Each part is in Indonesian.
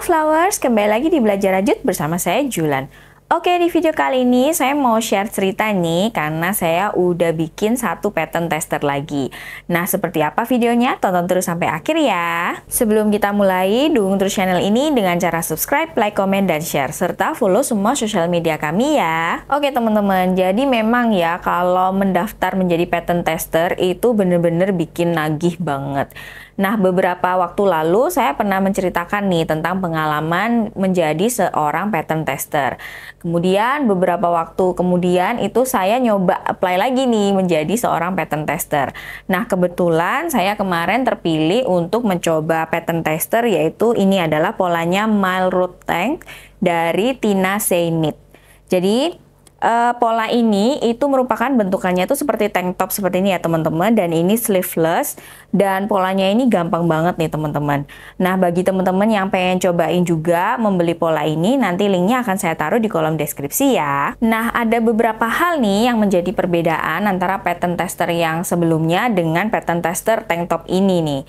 Flowers, kembali lagi di Belajar Rajut bersama saya Julan. Oke, di video kali ini saya mau share cerita nih karena saya udah bikin satu pattern tester lagi. Nah, seperti apa videonya? Tonton terus sampai akhir ya. Sebelum kita mulai, dukung terus channel ini dengan cara subscribe, like, komen, dan share. Serta follow semua sosial media kami ya. Oke teman-teman, jadi memang ya kalau mendaftar menjadi pattern tester itu bener-bener bikin nagih banget. Nah, beberapa waktu lalu saya pernah menceritakan nih tentang pengalaman menjadi seorang pattern tester. Kemudian beberapa waktu kemudian itu saya nyoba apply lagi nih menjadi seorang pattern tester. Nah, kebetulan saya kemarin terpilih untuk mencoba pattern tester, yaitu ini adalah polanya Mile Road Tank dari Tina Seinit. Jadi pola ini itu merupakan bentukannya itu seperti tank top seperti ini ya teman-teman, dan ini sleeveless dan polanya ini gampang banget nih teman-teman. Nah, bagi teman-teman yang pengen cobain juga membeli pola ini, nanti linknya akan saya taruh di kolom deskripsi ya. Nah, ada beberapa hal nih yang menjadi perbedaan antara pattern tester yang sebelumnya dengan pattern tester tank top ini nih.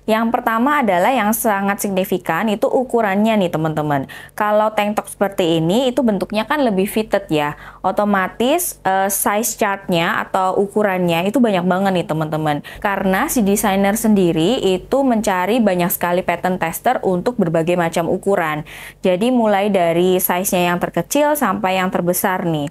Yang pertama adalah yang sangat signifikan itu ukurannya nih teman-teman. Kalau tank top seperti ini itu bentuknya kan lebih fitted ya. Otomatis size chartnya atau ukurannya itu banyak banget nih teman-teman, karena si desainer sendiri itu mencari banyak sekali pattern tester untuk berbagai macam ukuran. Jadi mulai dari size-nya yang terkecil sampai yang terbesar nih.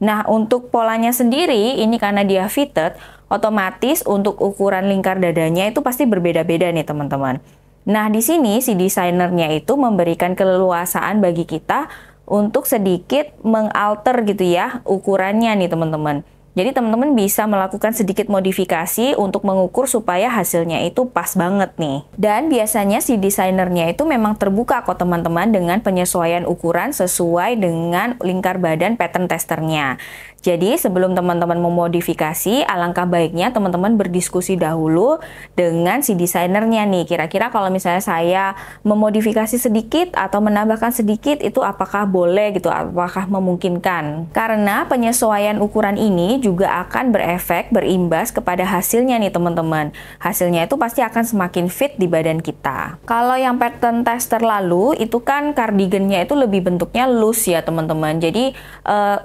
Nah, untuk polanya sendiri ini karena dia fitted, otomatis untuk ukuran lingkar dadanya itu pasti berbeda-beda nih teman-teman. Nah, di sini si desainernya itu memberikan keleluasaan bagi kita untuk sedikit mengalter gitu ya ukurannya nih teman-teman. Jadi teman-teman bisa melakukan sedikit modifikasi untuk mengukur supaya hasilnya itu pas banget nih. Dan biasanya si desainernya itu memang terbuka kok teman-teman dengan penyesuaian ukuran sesuai dengan lingkar badan pattern testernya. Jadi sebelum teman-teman memodifikasi, alangkah baiknya teman-teman berdiskusi dahulu dengan si desainernya nih. Kira-kira kalau misalnya saya memodifikasi sedikit atau menambahkan sedikit, itu apakah boleh gitu, apakah memungkinkan. Karena penyesuaian ukuran ini juga akan berefek, berimbas kepada hasilnya nih teman-teman. Hasilnya itu pasti akan semakin fit di badan kita. Kalau yang pattern tester lalu, itu kan cardigannya itu lebih bentuknya loose ya teman-teman. Jadi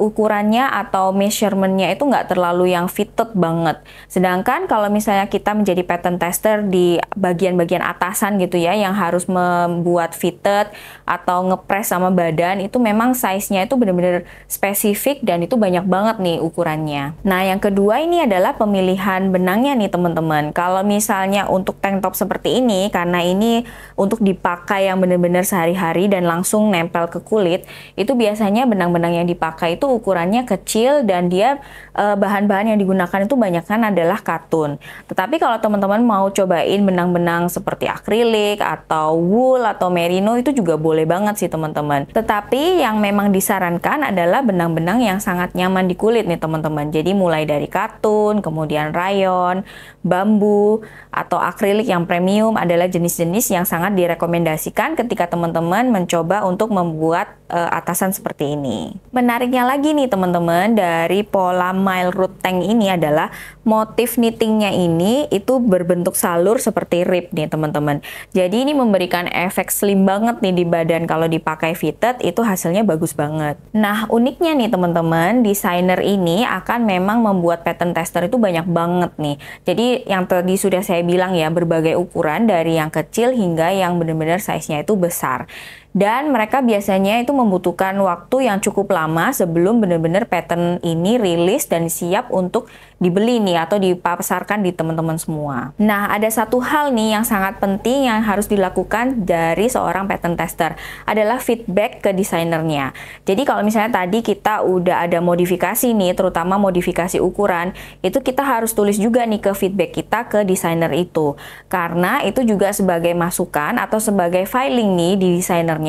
ukurannya atau measurementnya itu nggak terlalu yang fitted banget. Sedangkan kalau misalnya kita menjadi pattern tester di bagian-bagian atasan gitu ya, yang harus membuat fitted atau ngepres sama badan, itu memang size-nya itu benar-benar spesifik dan itu banyak banget nih ukurannya. Nah, yang kedua ini adalah pemilihan benangnya nih teman-teman. Kalau misalnya untuk tank top seperti ini, karena ini untuk dipakai yang benar-benar sehari-hari dan langsung nempel ke kulit, itu biasanya benang-benang yang dipakai itu ukurannya kecil dan dia bahan-bahan yang digunakan itu banyakkan adalah katun. Tetapi kalau teman-teman mau cobain benang-benang seperti akrilik atau wool atau merino, itu juga boleh banget sih teman-teman. Tetapi yang memang disarankan adalah benang-benang yang sangat nyaman di kulit nih teman-teman. Jadi mulai dari katun, kemudian rayon, bambu, atau akrilik yang premium adalah jenis-jenis yang sangat direkomendasikan ketika teman-teman mencoba untuk membuat atasan seperti ini. Menariknya lagi nih teman-teman, dari pola Mile Road Tank ini adalah motif knittingnya ini itu berbentuk salur seperti rib nih teman-teman. Jadi ini memberikan efek slim banget nih di badan. Kalau dipakai fitted itu hasilnya bagus banget. Nah, uniknya nih teman-teman, desainer ini akan memang membuat pattern tester itu banyak banget nih. Jadi yang tadi sudah saya bilang ya, berbagai ukuran dari yang kecil hingga yang benar-benar size-nya itu besar. Dan mereka biasanya itu membutuhkan waktu yang cukup lama sebelum benar-benar pattern ini rilis dan siap untuk dibeli nih atau dipasarkan di teman-teman semua. Nah, ada satu hal nih yang sangat penting yang harus dilakukan dari seorang pattern tester adalah feedback ke desainernya. Jadi kalau misalnya tadi kita udah ada modifikasi nih, terutama modifikasi ukuran, itu kita harus tulis juga nih ke feedback kita ke desainer itu. Karena itu juga sebagai masukan atau sebagai filing nih di desainer.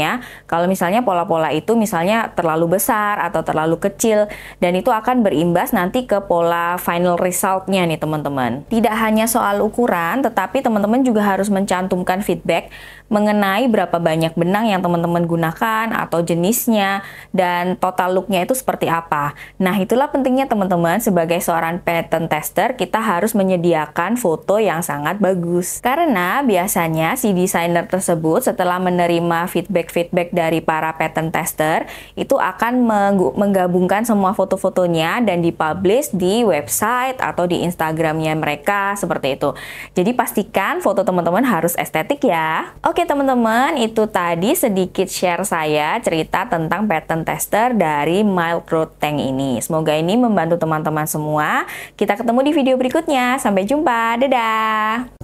Kalau misalnya pola-pola itu misalnya terlalu besar atau terlalu kecil, dan itu akan berimbas nanti ke pola final resultnya nih teman-teman. Tidak hanya soal ukuran, tetapi teman-teman juga harus mencantumkan feedback mengenai berapa banyak benang yang teman-teman gunakan atau jenisnya dan total looknya itu seperti apa. Nah, itulah pentingnya teman-teman sebagai seorang pattern tester, kita harus menyediakan foto yang sangat bagus. Karena biasanya si desainer tersebut setelah menerima feedback-feedback dari para pattern tester, itu akan menggabungkan semua foto-fotonya dan dipublish di website atau di Instagramnya mereka, seperti itu. Jadi pastikan foto teman-teman harus estetik ya. Oke teman-teman, itu tadi sedikit share saya cerita tentang pattern tester dari Mild Road Tank ini. Semoga ini membantu teman-teman semua. Kita ketemu di video berikutnya. Sampai jumpa. Dadah!